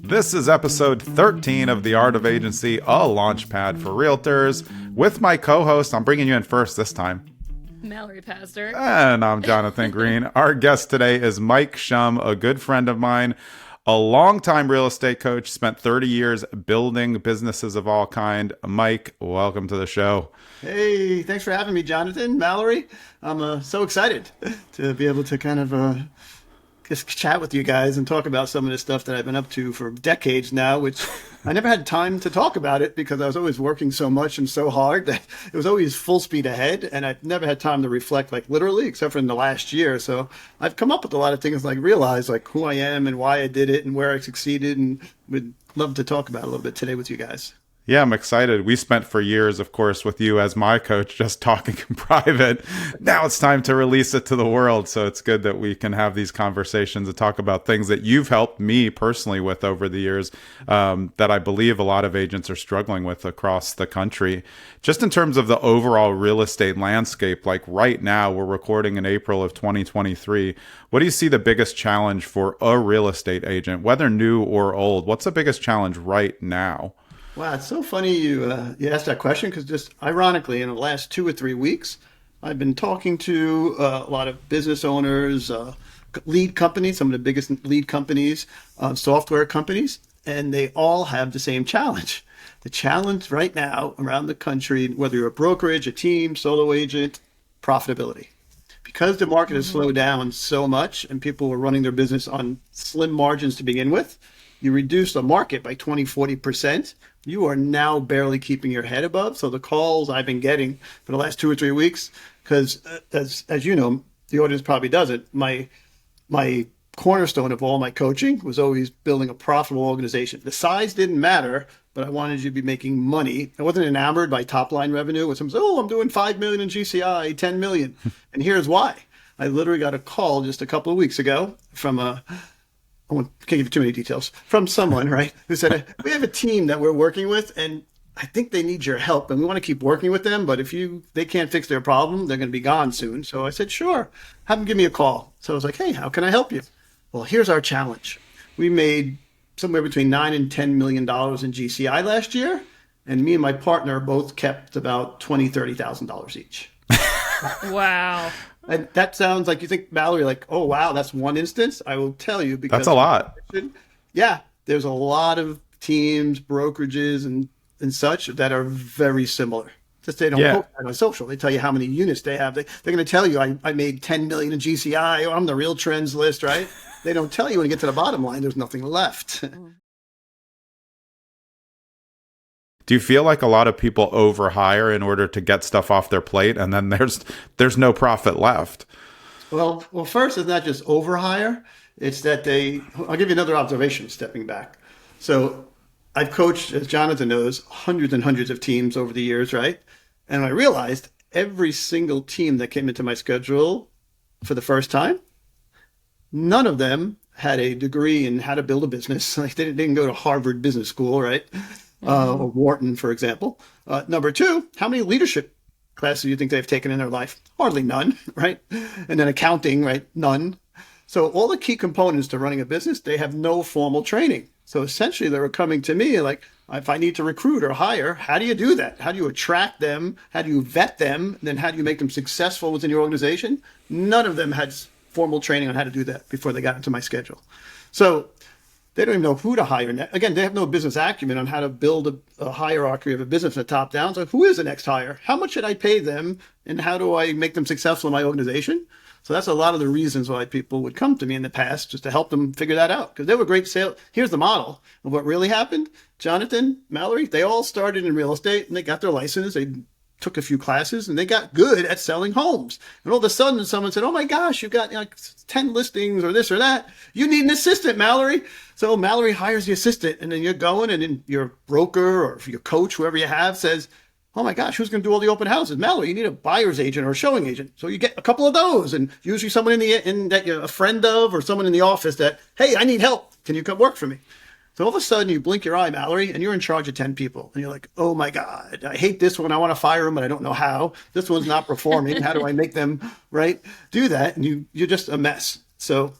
This is episode 13 of The Art of Agency, a launchpad for realtors. With my co-host, I'm bringing you in first this time, Mallory Pastor. And I'm Jonathan Green. Our guest today is Mike Schumm, a good friend of mine, a longtime real estate coach, spent 30 years building businesses of all kind. Mike, welcome to the show. Hey, thanks for having me, Jonathan, Mallory. I'm so excited to be able to kind of just chat with you guys and talk about some of the stuff that I've been up to for decades now, which I never had time to talk about it because I was always working so much and so hard that it was always full speed ahead. And I've never had time to reflect, like literally, except for in the last year. So I've come up with a lot of things, like realize like who I am and why I did it and where I succeeded, and would love to talk about it a little bit today with you guys. Yeah, I'm excited. We spent for years, of course, with you as my coach, just talking in private. Now it's time to release it to the world. So it's good that we can have these conversations and talk about things that you've helped me personally with over the years, that I believe a lot of agents are struggling with across the country. Just in terms of the overall real estate landscape, like right now, we're recording in April of 2023. What do you see the biggest challenge for a real estate agent, whether new or old? What's the biggest challenge right now? Wow, it's so funny you asked that question, because just ironically, in the last 2 or 3 weeks, I've been talking to a lot of business owners, lead companies, some of the biggest lead companies, software companies, and they all have the same challenge. The challenge right now around the country, whether you're a brokerage, a team, solo agent, profitability. Because the market has slowed down so much and people are running their business on slim margins to begin with, you reduce the market by 20, 40%. You are now barely keeping your head above. So the calls I've been getting for the last 2 or 3 weeks, because as you know, the audience probably doesn't, my cornerstone of all my coaching was always building a profitable organization. The size didn't matter, but I wanted you to be making money. I wasn't enamored by top line revenue. When someone said, oh, I'm doing 5 million in GCI, 10 million. And here's why. I literally got a call just a couple of weeks ago from I can't give you too many details, from someone, right, who said, we have a team that we're working with, and I think they need your help, and we want to keep working with them, but if they can't fix their problem, they're going to be gone soon. So I said, sure, have them give me a call. So I was like, hey, how can I help you? Well, here's our challenge. We made somewhere between $9 and $10 million in GCI last year, and me and my partner both kept about $20,000, $30,000 each. Wow. And that sounds like, you think, Mallory, like, oh, wow, that's one instance. I will tell you, because that's a lot. Yeah, there's a lot of teams, brokerages, and such that are very similar. Just they don't post that on social. They tell you how many units they have. They're going to tell you, I made 10 million in GCI, or I'm the real trends list, right? They don't tell you when you get to the bottom line, there's nothing left. Do you feel like a lot of people overhire in order to get stuff off their plate, and then there's no profit left? Well, first, it's not just overhire. It's that I'll give you another observation stepping back. So I've coached, as Jonathan knows, hundreds and hundreds of teams over the years, right? And I realized every single team that came into my schedule for the first time, none of them had a degree in how to build a business. Like they didn't go to Harvard Business School, right? Or Wharton, for example. Number two, how many leadership classes do you think they've taken in their life? Hardly none, right? And then accounting, right? None. So all the key components to running a business, they have no formal training. So essentially they were coming to me like, if I need to recruit or hire, how do you do that? How do you attract them? How do you vet them? And then how do you make them successful within your organization? None of them had formal training on how to do that before they got into my schedule. So they don't even know who to hire. Again, they have no business acumen on how to build a hierarchy of a business from the top down. So who is the next hire? How much should I pay them? And how do I make them successful in my organization? So that's a lot of the reasons why people would come to me in the past, just to help them figure that out. Because they were great sales. Here's the model of what really happened. Jonathan, Mallory, they all started in real estate and they got their license. They took a few classes and they got good at selling homes. And all of a sudden someone said, oh my gosh, you've got like 10 listings or this or that. You need an assistant, Mallory. So Mallory hires the assistant, and then you're going, and then your broker or your coach, whoever you have, says, oh my gosh, who's going to do all the open houses? Mallory, you need a buyer's agent or a showing agent. So you get a couple of those, and usually someone that you're a friend of, or someone in the office that, hey, I need help. Can you come work for me? So all of a sudden you blink your eye, Mallory, and you're in charge of 10 people. And you're like, oh my God, I hate this one. I want to fire him, but I don't know how. This one's not performing. How do I make them, right, do that? And you're just a mess. So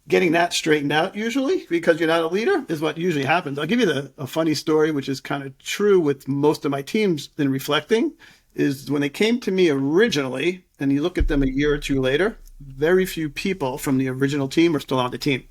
getting that straightened out usually because you're not a leader is what usually happens. I'll give you a funny story, which is kind of true with most of my teams in reflecting, is when they came to me originally, and you look at them a year or two later, very few people from the original team are still on the team.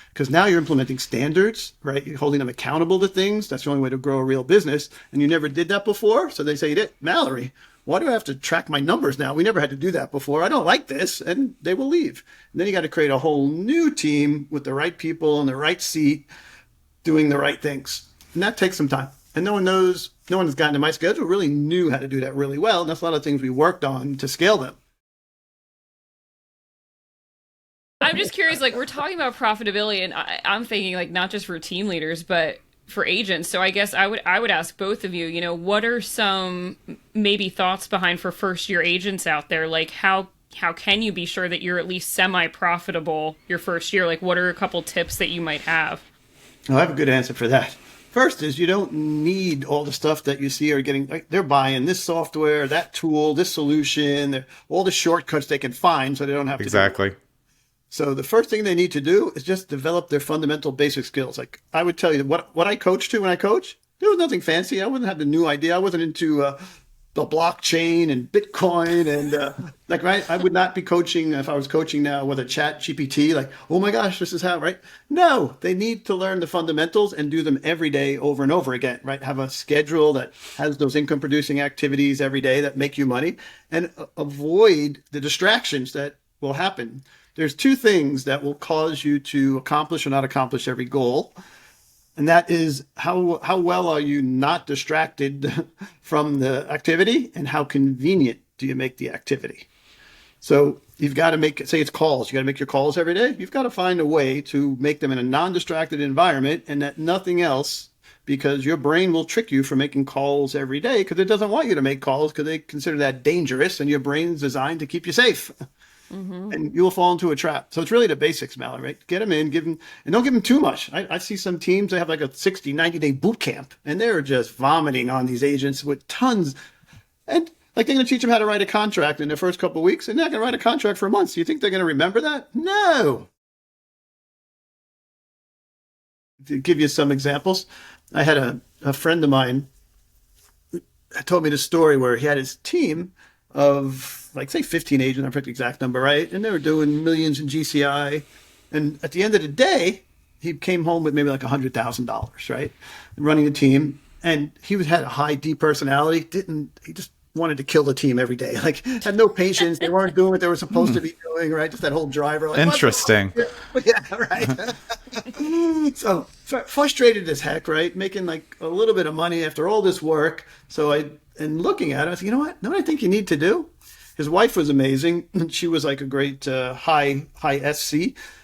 Because now you're implementing standards, right? You're holding them accountable to things. That's the only way to grow a real business. And you never did that before. So they say, Mallory, why do I have to track my numbers now? We never had to do that before. I don't like this. And they will leave. And then you got to create a whole new team with the right people in the right seat doing the right things. And that takes some time. And no one has gotten to my schedule really knew how to do that really well. And that's a lot of things we worked on to scale them. I'm just curious, like we're talking about profitability and I'm thinking like not just for team leaders, but for agents. So I guess I would ask both of you, you know, what are some maybe thoughts behind for first year agents out there? Like how can you be sure that you're at least semi-profitable your first year? Like what are a couple tips that you might have? I have a good answer for that. First is you don't need all the stuff that you see are getting, like they're buying this software, that tool, this solution, all the shortcuts they can find so they don't have to Exactly. do it. So the first thing they need to do is just develop their fundamental basic skills. Like I would tell you what I coach to when I coach, there was nothing fancy. I wouldn't have the new idea. I wasn't into the blockchain and Bitcoin and right. I would not be coaching if I was coaching now with a chat GPT, like, oh my gosh, this is how, right? No, they need to learn the fundamentals and do them every day over and over again, right? Have a schedule that has those income producing activities every day that make you money and avoid the distractions that will happen. There's two things that will cause you to accomplish or not accomplish every goal. And that is how well are you not distracted from the activity and how convenient do you make the activity? So you've got to make, say it's calls, you got to make your calls every day. You've got to find a way to make them in a non-distracted environment and that nothing else, because your brain will trick you for making calls every day because it doesn't want you to make calls because they consider that dangerous and your brain's designed to keep you safe. Mm-hmm. And you will fall into a trap. So it's really the basics, Mallory, right? Get them in, give them, and don't give them too much. I see some teams, they have like a 60, 90-day boot camp, and they're just vomiting on these agents with tons. And like they're going to teach them how to write a contract in the first couple of weeks, and they're not going to write a contract for months. Do you think they're going to remember that? No. To give you some examples, I had a friend of mine told me the story where he had his team of like say 15 agents, I forget the exact number, right? And they were doing millions in GCI. And at the end of the day, he came home with maybe like $100,000, right? Running the team. And he had a high D personality. He just wanted to kill the team every day. Like had no patience. They weren't doing what they were supposed to be doing, right? Just that whole driver. Like, interesting. Yeah, right. So frustrated as heck, right? Making like a little bit of money after all this work. And looking at it, I said, you know what I think you need to do? His wife was amazing. She was like a great high SC.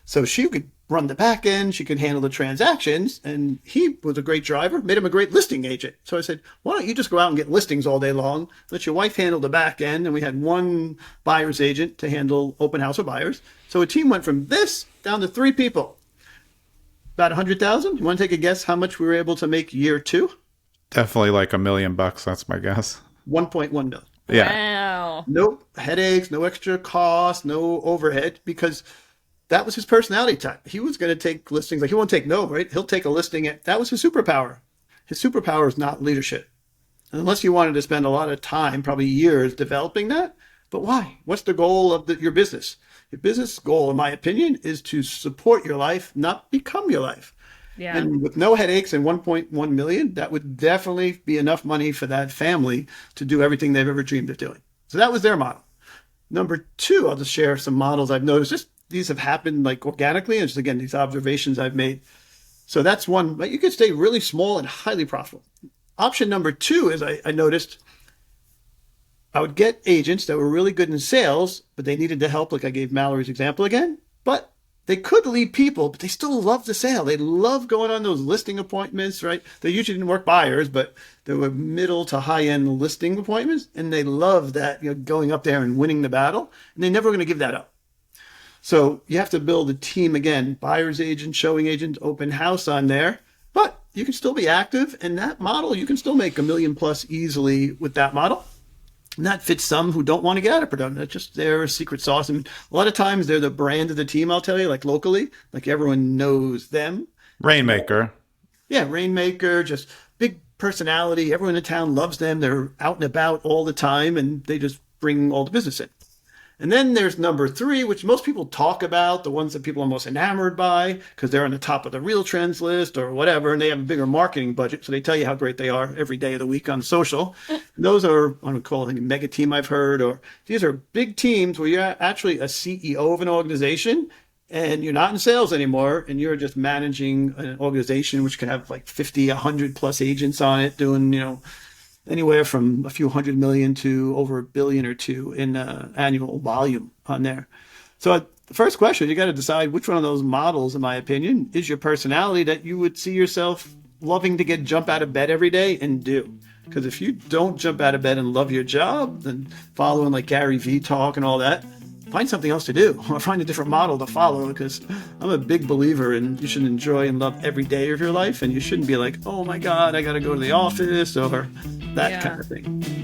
So she could run the back end. She could handle the transactions. And he was a great driver, made him a great listing agent. So I said, why don't you just go out and get listings all day long? Let your wife handle the back end. And we had one buyer's agent to handle open house or buyers. So a team went from this down to 3 people. About 100,000. You want to take a guess how much we were able to make year 2? Definitely like $1 million. That's my guess. 1.1 million. Yeah. Wow. No headaches, no extra cost, no overhead, because that was his personality type. He was going to take listings, like he won't take no, right? He'll take a listing. That was his superpower. His superpower is not leadership. Unless you wanted to spend a lot of time, probably years, developing that. But why? What's the goal of your business? Your business goal, in my opinion, is to support your life, not become your life. Yeah. And with no headaches and 1.1 million, that would definitely be enough money for that family to do everything they've ever dreamed of doing. So that was their model. Number 2, I'll just share some models I've noticed. These have happened like organically. And just again, these observations I've made. So that's one, but you could stay really small and highly profitable. Option number 2 is I noticed I would get agents that were really good in sales, but they needed the help. Like I gave Mallory's example again, but they could lead people, but they still love the sale. They love going on those listing appointments, right? They usually didn't work buyers, but they were middle to high-end listing appointments. And they love that, going up there and winning the battle. And they're never going to give that up. So you have to build a team again, buyer's agent, showing agent, open house on there. But you can still be active. And that model, you can still make $1 million+ easily with that model. And that fits some who don't want to get out of production. That's just their secret sauce. And a lot of times they're the brand of the team, I'll tell you, like locally, like everyone knows them. Rainmaker. Yeah, Rainmaker, just big personality. Everyone in town loves them. They're out and about all the time, and they just bring all the business in. And then there's number 3, which most people talk about, the ones that people are most enamored by because they're on the top of the real trends list or whatever, and they have a bigger marketing budget, so they tell you how great they are every day of the week on social. And those are, I would call it a mega team I've heard, or these are big teams where you're actually a CEO of an organization and you're not in sales anymore, and you're just managing an organization which could have like 50, 100 plus agents on it doing, anywhere from a few hundred million to over $1 billion or $2 billion in annual volume on there. So the first question, you got to decide which one of those models, in my opinion, is your personality that you would see yourself loving to jump out of bed every day and do. Because if you don't jump out of bed and love your job, then following like Gary Vee talk and all that, find something else to do or find a different model to follow, because I'm a big believer in you should enjoy and love every day of your life, and you shouldn't be like, oh my God, I got to go to the office or that kind of thing.